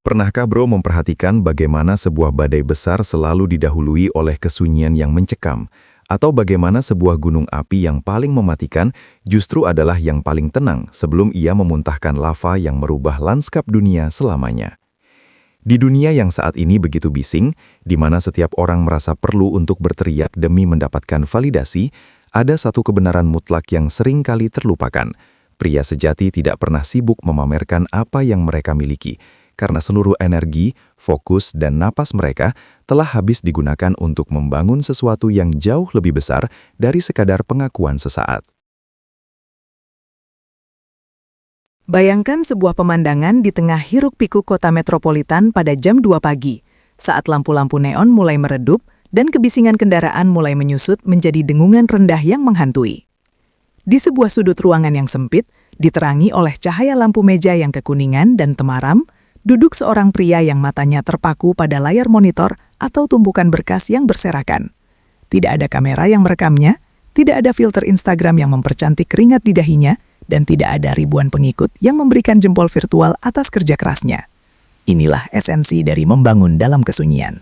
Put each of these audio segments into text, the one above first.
Pernahkah bro memperhatikan bagaimana sebuah badai besar selalu didahului oleh kesunyian yang mencekam? Atau bagaimana sebuah gunung api yang paling mematikan justru adalah yang paling tenang sebelum ia memuntahkan lava yang merubah lanskap dunia selamanya? Di dunia yang saat ini begitu bising, di mana setiap orang merasa perlu untuk berteriak demi mendapatkan validasi, ada satu kebenaran mutlak yang sering kali terlupakan. Pria sejati tidak pernah sibuk memamerkan apa yang mereka miliki, karena seluruh energi, fokus, dan napas mereka telah habis digunakan untuk membangun sesuatu yang jauh lebih besar dari sekadar pengakuan sesaat. Bayangkan sebuah pemandangan di tengah hiruk-pikuk kota metropolitan pada jam 2 pagi, saat lampu-lampu neon mulai meredup dan kebisingan kendaraan mulai menyusut menjadi dengungan rendah yang menghantui. Di sebuah sudut ruangan yang sempit, diterangi oleh cahaya lampu meja yang kekuningan dan temaram, duduk seorang pria yang matanya terpaku pada layar monitor atau tumpukan berkas yang berserakan. Tidak ada kamera yang merekamnya, tidak ada filter Instagram yang mempercantik keringat di dahinya, dan tidak ada ribuan pengikut yang memberikan jempol virtual atas kerja kerasnya. Inilah esensi dari membangun dalam kesunyian.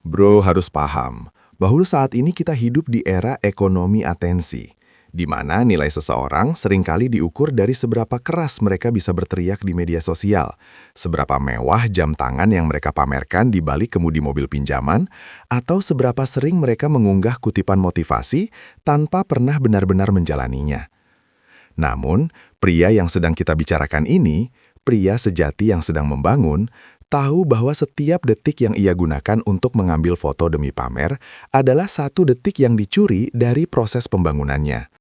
Bro harus paham bahwa saat ini kita hidup di era ekonomi atensi, di mana nilai seseorang seringkali diukur dari seberapa keras mereka bisa berteriak di media sosial, seberapa mewah jam tangan yang mereka pamerkan di balik kemudi mobil pinjaman, atau seberapa sering mereka mengunggah kutipan motivasi tanpa pernah benar-benar menjalaninya. Namun, pria yang sedang kita bicarakan ini, pria sejati yang sedang membangun, tahu bahwa setiap detik yang ia gunakan untuk mengambil foto demi pamer adalah satu detik yang dicuri dari proses pembangunannya.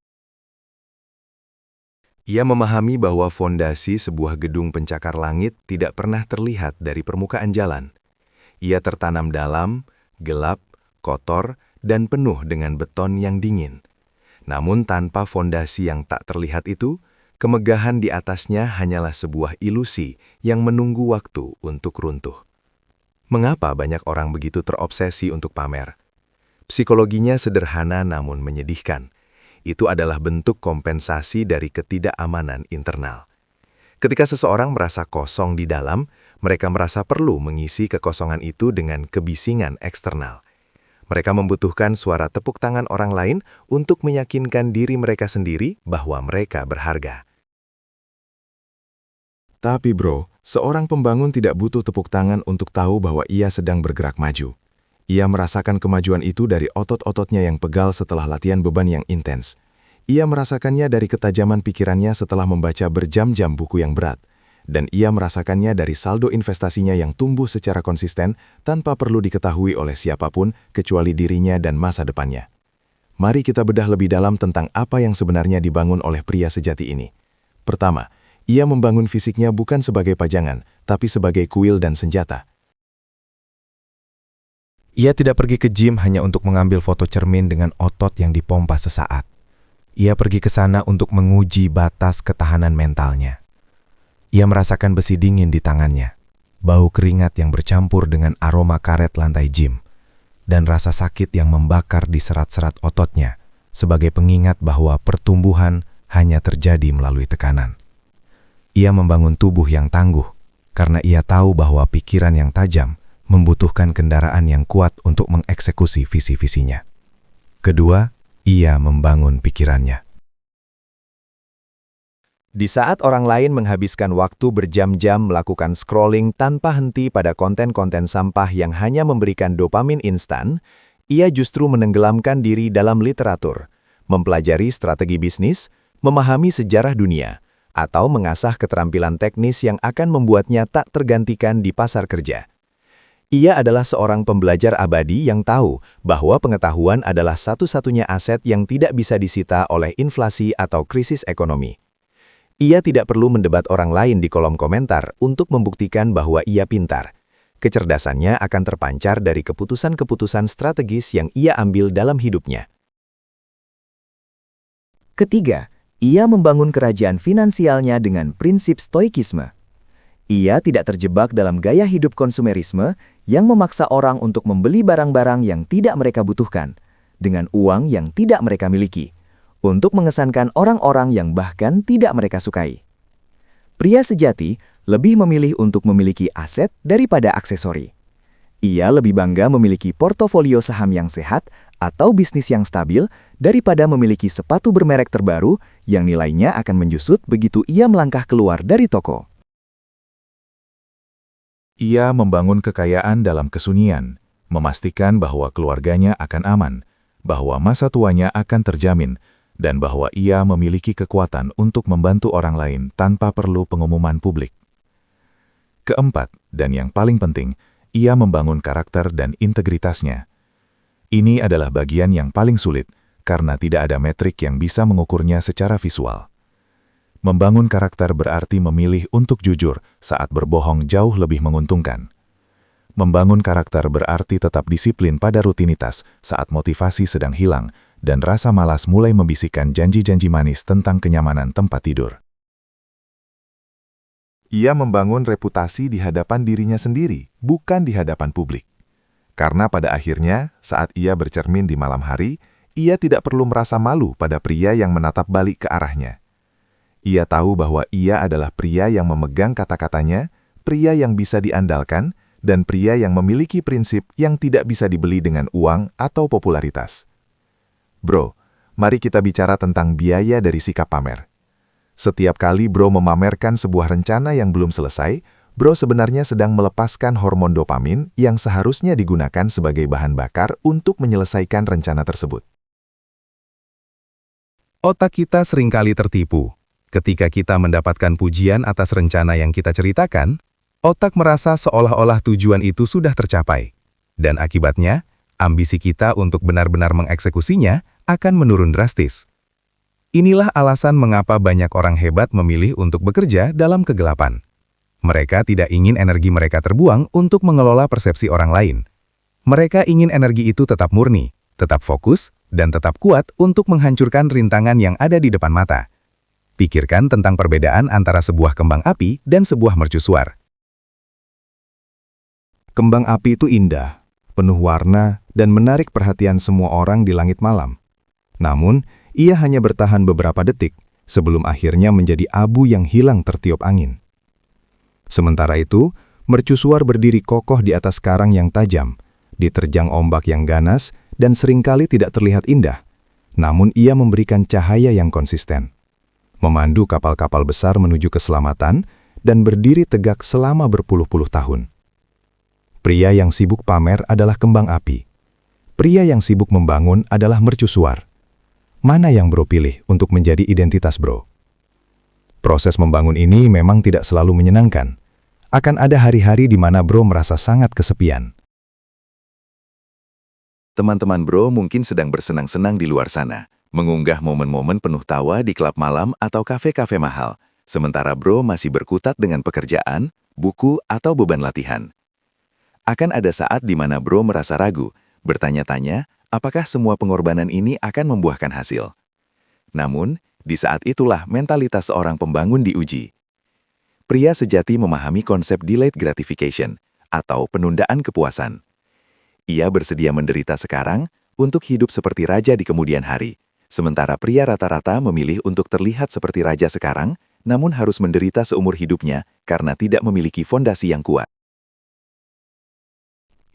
Ia memahami bahwa fondasi sebuah gedung pencakar langit tidak pernah terlihat dari permukaan jalan. Ia tertanam dalam, gelap, kotor, dan penuh dengan beton yang dingin. Namun tanpa fondasi yang tak terlihat itu, kemegahan di atasnya hanyalah sebuah ilusi yang menunggu waktu untuk runtuh. Mengapa banyak orang begitu terobsesi untuk pamer? Psikologinya sederhana namun menyedihkan. Itu adalah bentuk kompensasi dari ketidakamanan internal. Ketika seseorang merasa kosong di dalam, mereka merasa perlu mengisi kekosongan itu dengan kebisingan eksternal. Mereka membutuhkan suara tepuk tangan orang lain untuk meyakinkan diri mereka sendiri bahwa mereka berharga. Tapi bro, seorang pembangun tidak butuh tepuk tangan untuk tahu bahwa ia sedang bergerak maju. Ia merasakan kemajuan itu dari otot-ototnya yang pegal setelah latihan beban yang intens. Ia merasakannya dari ketajaman pikirannya setelah membaca berjam-jam buku yang berat. Dan ia merasakannya dari saldo investasinya yang tumbuh secara konsisten tanpa perlu diketahui oleh siapapun kecuali dirinya dan masa depannya. Mari kita bedah lebih dalam tentang apa yang sebenarnya dibangun oleh pria sejati ini. Pertama, ia membangun fisiknya bukan sebagai pajangan, tapi sebagai kuil dan senjata. Ia tidak pergi ke gym hanya untuk mengambil foto cermin dengan otot yang dipompa sesaat. Ia pergi ke sana untuk menguji batas ketahanan mentalnya. Ia merasakan besi dingin di tangannya, bau keringat yang bercampur dengan aroma karet lantai gym, dan rasa sakit yang membakar di serat-serat ototnya sebagai pengingat bahwa pertumbuhan hanya terjadi melalui tekanan. Ia membangun tubuh yang tangguh karena ia tahu bahwa pikiran yang tajam membutuhkan kendaraan yang kuat untuk mengeksekusi visi-visinya. Kedua, ia membangun pikirannya. Di saat orang lain menghabiskan waktu berjam-jam melakukan scrolling tanpa henti pada konten-konten sampah yang hanya memberikan dopamin instan, ia justru menenggelamkan diri dalam literatur, mempelajari strategi bisnis, memahami sejarah dunia, atau mengasah keterampilan teknis yang akan membuatnya tak tergantikan di pasar kerja. Ia adalah seorang pembelajar abadi yang tahu bahwa pengetahuan adalah satu-satunya aset yang tidak bisa disita oleh inflasi atau krisis ekonomi. Ia tidak perlu mendebat orang lain di kolom komentar untuk membuktikan bahwa ia pintar. Kecerdasannya akan terpancar dari keputusan-keputusan strategis yang ia ambil dalam hidupnya. Ketiga, ia membangun kerajaan finansialnya dengan prinsip stoikisme. Ia tidak terjebak dalam gaya hidup konsumerisme yang memaksa orang untuk membeli barang-barang yang tidak mereka butuhkan, dengan uang yang tidak mereka miliki, untuk mengesankan orang-orang yang bahkan tidak mereka sukai. Pria sejati lebih memilih untuk memiliki aset daripada aksesori. Ia lebih bangga memiliki portofolio saham yang sehat atau bisnis yang stabil daripada memiliki sepatu bermerek terbaru yang nilainya akan menjusut begitu ia melangkah keluar dari toko. Ia membangun kekayaan dalam kesunyian, memastikan bahwa keluarganya akan aman, bahwa masa tuanya akan terjamin, dan bahwa ia memiliki kekuatan untuk membantu orang lain tanpa perlu pengumuman publik. Keempat, dan yang paling penting, ia membangun karakter dan integritasnya. Ini adalah bagian yang paling sulit, karena tidak ada metrik yang bisa mengukurnya secara visual. Membangun karakter berarti memilih untuk jujur saat berbohong jauh lebih menguntungkan. Membangun karakter berarti tetap disiplin pada rutinitas saat motivasi sedang hilang, dan rasa malas mulai membisikkan janji-janji manis tentang kenyamanan tempat tidur. Ia membangun reputasi di hadapan dirinya sendiri, bukan di hadapan publik. Karena pada akhirnya, saat ia bercermin di malam hari, ia tidak perlu merasa malu pada pria yang menatap balik ke arahnya. Ia tahu bahwa ia adalah pria yang memegang kata-katanya, pria yang bisa diandalkan, dan pria yang memiliki prinsip yang tidak bisa dibeli dengan uang atau popularitas. Bro, mari kita bicara tentang biaya dari sikap pamer. Setiap kali bro memamerkan sebuah rencana yang belum selesai, bro sebenarnya sedang melepaskan hormon dopamin yang seharusnya digunakan sebagai bahan bakar untuk menyelesaikan rencana tersebut. Otak kita seringkali tertipu. Ketika kita mendapatkan pujian atas rencana yang kita ceritakan, otak merasa seolah-olah tujuan itu sudah tercapai. Dan akibatnya, ambisi kita untuk benar-benar mengeksekusinya akan menurun drastis. Inilah alasan mengapa banyak orang hebat memilih untuk bekerja dalam kegelapan. Mereka tidak ingin energi mereka terbuang untuk mengelola persepsi orang lain. Mereka ingin energi itu tetap murni, tetap fokus, dan tetap kuat untuk menghancurkan rintangan yang ada di depan mata. Pikirkan tentang perbedaan antara sebuah kembang api dan sebuah mercusuar. Kembang api itu indah, penuh warna, dan menarik perhatian semua orang di langit malam. Namun, ia hanya bertahan beberapa detik sebelum akhirnya menjadi abu yang hilang tertiup angin. Sementara itu, mercusuar berdiri kokoh di atas karang yang tajam, diterjang ombak yang ganas dan seringkali tidak terlihat indah, namun ia memberikan cahaya yang konsisten. Memandu kapal-kapal besar menuju keselamatan dan berdiri tegak selama berpuluh-puluh tahun. Pria yang sibuk pamer adalah kembang api. Pria yang sibuk membangun adalah mercusuar. Mana yang bro pilih untuk menjadi identitas bro? Proses membangun ini memang tidak selalu menyenangkan. Akan ada hari-hari di mana bro merasa sangat kesepian. Teman-teman bro mungkin sedang bersenang-senang di luar sana, mengunggah momen-momen penuh tawa di klub malam atau kafe-kafe mahal, sementara bro masih berkutat dengan pekerjaan, buku, atau beban latihan. Akan ada saat di mana bro merasa ragu, bertanya-tanya, apakah semua pengorbanan ini akan membuahkan hasil? Namun, di saat itulah mentalitas seorang pembangun diuji. Pria sejati memahami konsep delayed gratification, atau penundaan kepuasan. Ia bersedia menderita sekarang untuk hidup seperti raja di kemudian hari, sementara pria rata-rata memilih untuk terlihat seperti raja sekarang, namun harus menderita seumur hidupnya karena tidak memiliki fondasi yang kuat.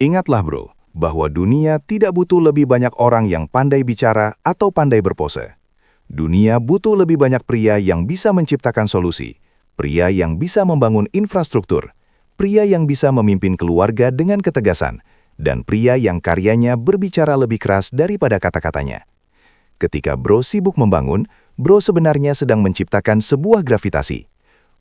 Ingatlah bro, bahwa dunia tidak butuh lebih banyak orang yang pandai bicara atau pandai berpose. Dunia butuh lebih banyak pria yang bisa menciptakan solusi, pria yang bisa membangun infrastruktur, pria yang bisa memimpin keluarga dengan ketegasan, dan pria yang karyanya berbicara lebih keras daripada kata-katanya. Ketika bro sibuk membangun, bro sebenarnya sedang menciptakan sebuah gravitasi.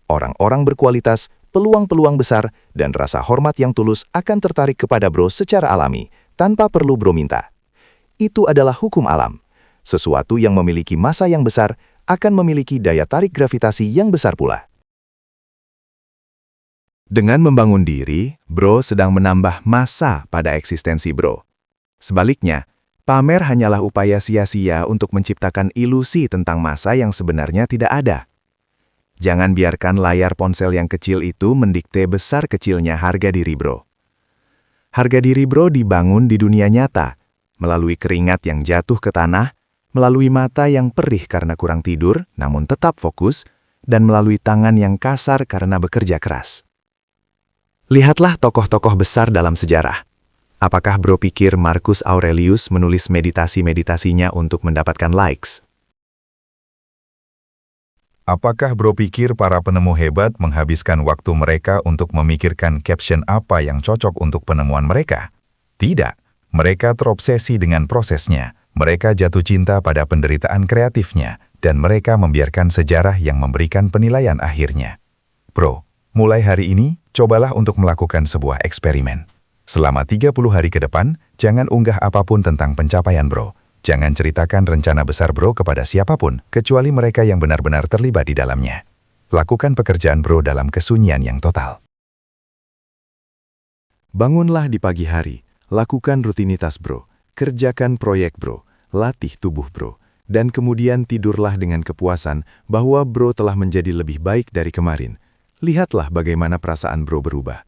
Orang-orang berkualitas, peluang-peluang besar, dan rasa hormat yang tulus akan tertarik kepada bro secara alami, tanpa perlu bro minta. Itu adalah hukum alam. Sesuatu yang memiliki massa yang besar akan memiliki daya tarik gravitasi yang besar pula. Dengan membangun diri, bro sedang menambah massa pada eksistensi bro. Sebaliknya, pamer hanyalah upaya sia-sia untuk menciptakan ilusi tentang massa yang sebenarnya tidak ada. Jangan biarkan layar ponsel yang kecil itu mendikte besar kecilnya harga diri bro. Harga diri bro dibangun di dunia nyata, melalui keringat yang jatuh ke tanah, melalui mata yang perih karena kurang tidur namun tetap fokus, dan melalui tangan yang kasar karena bekerja keras. Lihatlah tokoh-tokoh besar dalam sejarah. Apakah bro pikir Marcus Aurelius menulis meditasi-meditasinya untuk mendapatkan likes? Apakah bro pikir para penemu hebat menghabiskan waktu mereka untuk memikirkan caption apa yang cocok untuk penemuan mereka? Tidak. Mereka terobsesi dengan prosesnya. Mereka jatuh cinta pada penderitaan kreatifnya, dan mereka membiarkan sejarah yang memberikan penilaian akhirnya. Bro, mulai hari ini, cobalah untuk melakukan sebuah eksperimen. Selama 30 hari ke depan, jangan unggah apapun tentang pencapaian bro. Jangan ceritakan rencana besar bro kepada siapapun, kecuali mereka yang benar-benar terlibat di dalamnya. Lakukan pekerjaan bro dalam kesunyian yang total. Bangunlah di pagi hari, lakukan rutinitas bro, kerjakan proyek bro, latih tubuh bro, dan kemudian tidurlah dengan kepuasan bahwa bro telah menjadi lebih baik dari kemarin. Lihatlah bagaimana perasaan bro berubah.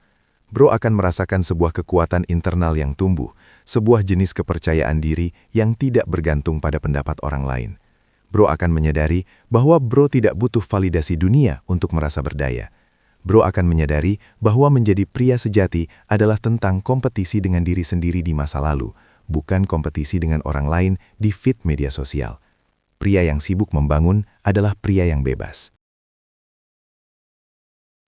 Bro akan merasakan sebuah kekuatan internal yang tumbuh, sebuah jenis kepercayaan diri yang tidak bergantung pada pendapat orang lain. Bro akan menyadari bahwa bro tidak butuh validasi dunia untuk merasa berdaya. Bro akan menyadari bahwa menjadi pria sejati adalah tentang kompetisi dengan diri sendiri di masa lalu, bukan kompetisi dengan orang lain di feed media sosial. Pria yang sibuk membangun adalah pria yang bebas.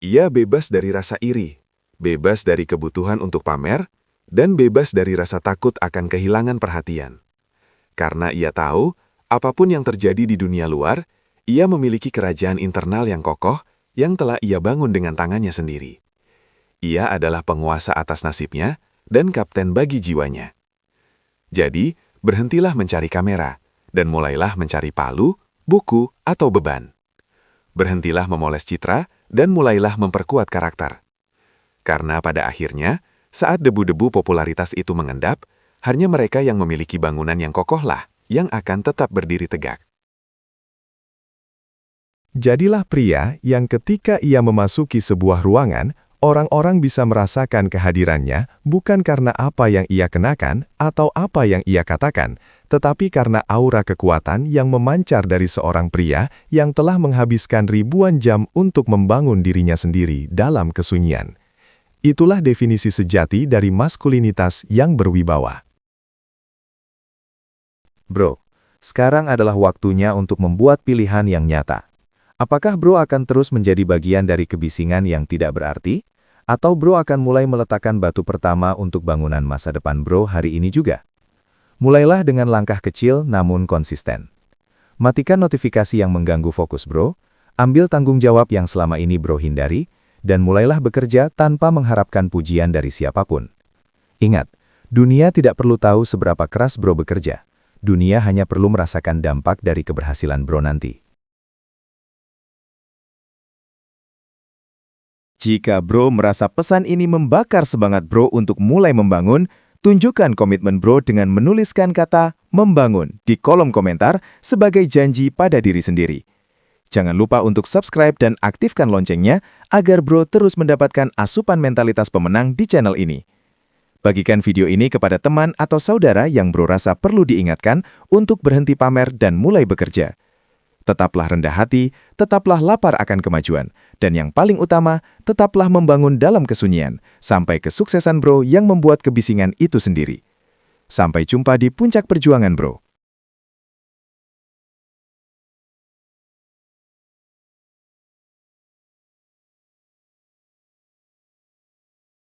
Ia bebas dari rasa iri, bebas dari kebutuhan untuk pamer, dan bebas dari rasa takut akan kehilangan perhatian. Karena ia tahu, apapun yang terjadi di dunia luar, ia memiliki kerajaan internal yang kokoh yang telah ia bangun dengan tangannya sendiri. Ia adalah penguasa atas nasibnya dan kapten bagi jiwanya. Jadi, berhentilah mencari kamera, dan mulailah mencari palu, buku, atau beban. Berhentilah memoles citra, dan mulailah memperkuat karakter. Karena pada akhirnya, saat debu-debu popularitas itu mengendap, hanya mereka yang memiliki bangunan yang kokohlah yang akan tetap berdiri tegak. Jadilah pria yang ketika ia memasuki sebuah ruangan, orang-orang bisa merasakan kehadirannya bukan karena apa yang ia kenakan atau apa yang ia katakan, tetapi karena aura kekuatan yang memancar dari seorang pria yang telah menghabiskan ribuan jam untuk membangun dirinya sendiri dalam kesunyian. Itulah definisi sejati dari maskulinitas yang berwibawa. Bro, sekarang adalah waktunya untuk membuat pilihan yang nyata. Apakah bro akan terus menjadi bagian dari kebisingan yang tidak berarti? Atau bro akan mulai meletakkan batu pertama untuk bangunan masa depan bro hari ini juga? Mulailah dengan langkah kecil namun konsisten. Matikan notifikasi yang mengganggu fokus bro, ambil tanggung jawab yang selama ini bro hindari, dan mulailah bekerja tanpa mengharapkan pujian dari siapapun. Ingat, dunia tidak perlu tahu seberapa keras bro bekerja. Dunia hanya perlu merasakan dampak dari keberhasilan bro nanti. Jika bro merasa pesan ini membakar semangat bro untuk mulai membangun, tunjukkan komitmen bro dengan menuliskan kata "membangun" di kolom komentar sebagai janji pada diri sendiri. Jangan lupa untuk subscribe dan aktifkan loncengnya agar bro terus mendapatkan asupan mentalitas pemenang di channel ini. Bagikan video ini kepada teman atau saudara yang bro rasa perlu diingatkan untuk berhenti pamer dan mulai bekerja. Tetaplah rendah hati, tetaplah lapar akan kemajuan, dan yang paling utama, tetaplah membangun dalam kesunyian, sampai kesuksesan bro yang membuat kebisingan itu sendiri. Sampai jumpa di puncak perjuangan bro.